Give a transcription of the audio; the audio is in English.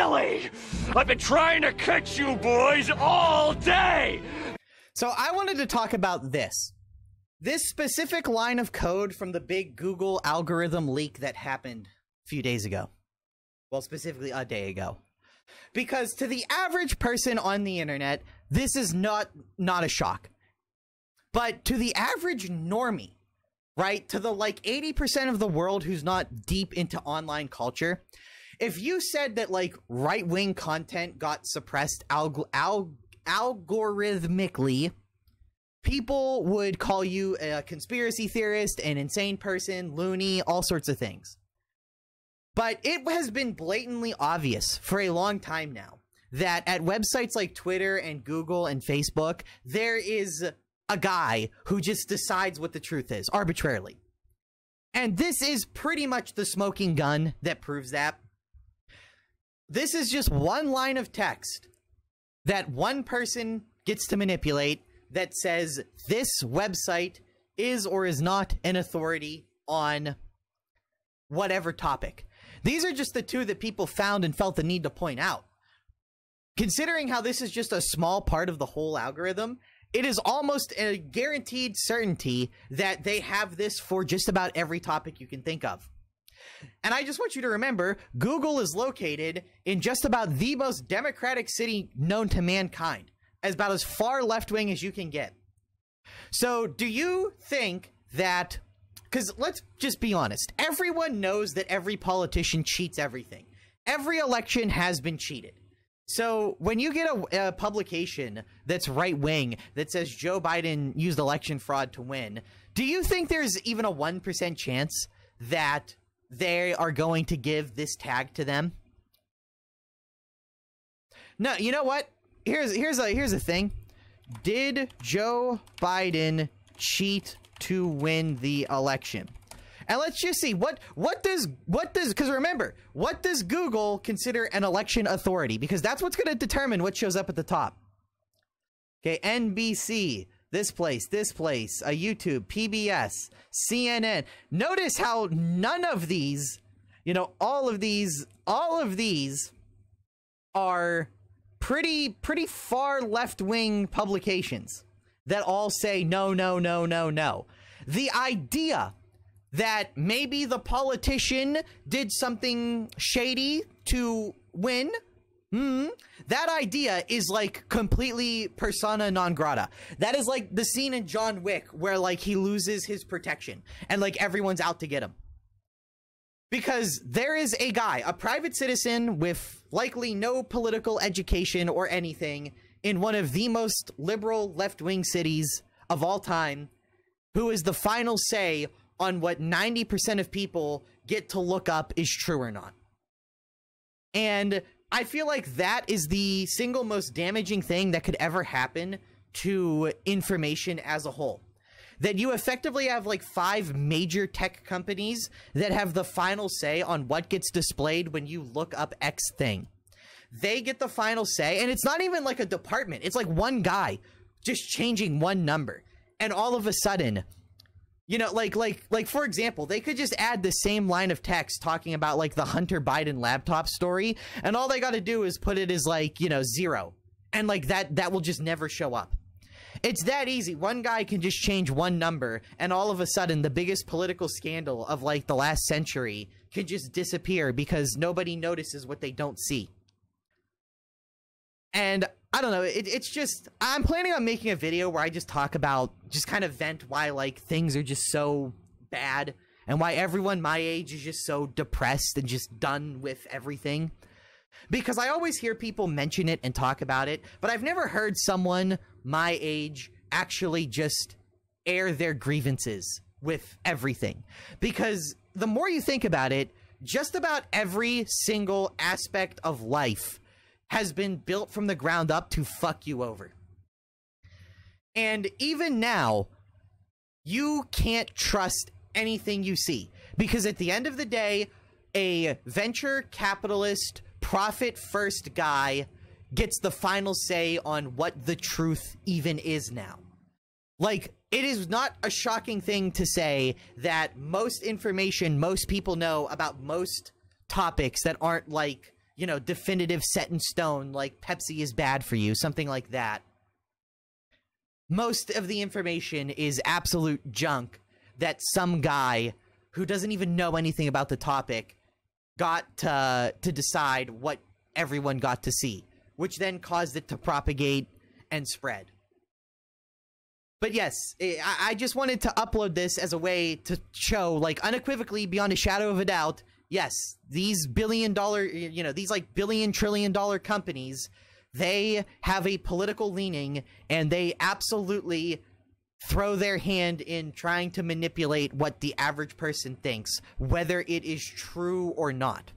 Finally! I've been trying to catch you boys all day! So I wanted to talk about this. This specific line of code from the big Google algorithm leak that happened a few days ago. Well, specifically a day ago. Because to the average person on the internet, this is not a shock. But to the average normie, right? To the like 80% of the world who's not deep into online culture, if you said that like right-wing content got suppressed algorithmically, people would call you a conspiracy theorist, an insane person, loony, all sorts of things. But it has been blatantly obvious for a long time now that at websites like Twitter and Google and Facebook, there is a guy who just decides what the truth is arbitrarily. And this is pretty much the smoking gun that proves that. This is just one line of text that one person gets to manipulate that says this website is or is not an authority on whatever topic. These are just the two that people found and felt the need to point out. Considering how this is just a small part of the whole algorithm, it is almost a guaranteed certainty that they have this for just about every topic you can think of. And I just want you to remember, Google is located in just about the most democratic city known to mankind, about as far left-wing as you can get. So do you think that, because let's just be honest, everyone knows that every politician cheats everything. Every election has been cheated. So when you get a publication that's right-wing that says Joe Biden used election fraud to win, do you think there's even a 1% chance that they are going to give this tag to them? No, you know what? Here's a thing. Did Joe Biden cheat to win the election? And let's just see what does because remember, what does Google consider an election authority? Because that's what's going to determine what shows up at the top. Okay, NBC, this place, YouTube, PBS, CNN. Notice how none of these, all of these are pretty far left-wing publications that all say no, no, no, no, no. The idea that maybe the politician did something shady to win, that idea is like completely persona non grata. That is like the scene in John Wick where like he loses his protection and like everyone's out to get him. Because there is a guy, a private citizen with likely no political education or anything in one of the most liberal left-wing cities of all time, who is the final say on what 90% of people get to look up is true or not. And I feel like that is the single most damaging thing that could ever happen to information as a whole. That you effectively have like 5 major tech companies that have the final say on what gets displayed when you look up X thing. They get the final say, and it's not even like a department. It's like one guy just changing one number. And all of a sudden, like for example, they could just add the same line of text talking about like the Hunter Biden laptop story, and all they got to do is put it as like, 0, and like that will just never show up. It's that easy. One guy can just change one number, and all of a sudden the biggest political scandal of like the last century can just disappear because nobody notices what they don't see. And I don't know, it's just, I'm planning on making a video where I just talk about, just kind of vent why, like, things are just so bad, and why everyone my age is just so depressed and just done with everything. Because I always hear people mention it and talk about it, but I've never heard someone my age actually just air their grievances with everything. Because the more you think about it, just about every single aspect of life has been built from the ground up to fuck you over. And even now, you can't trust anything you see. Because at the end of the day, a venture capitalist, profit-first guy gets the final say on what the truth even is now. Like, it is not a shocking thing to say that most information most people know about most topics that aren't, like, you know, definitive set in stone, like Pepsi is bad for you, something like that. Most of the information is absolute junk that some guy who doesn't even know anything about the topic got to decide what everyone got to see, which then caused it to propagate and spread. But yes, I just wanted to upload this as a way to show, like, unequivocally, beyond a shadow of a doubt, yes, these billion-dollar, you know, these, like, billion-trillion-dollar companies, they have a political leaning, and they absolutely throw their hand in trying to manipulate what the average person thinks, whether it is true or not.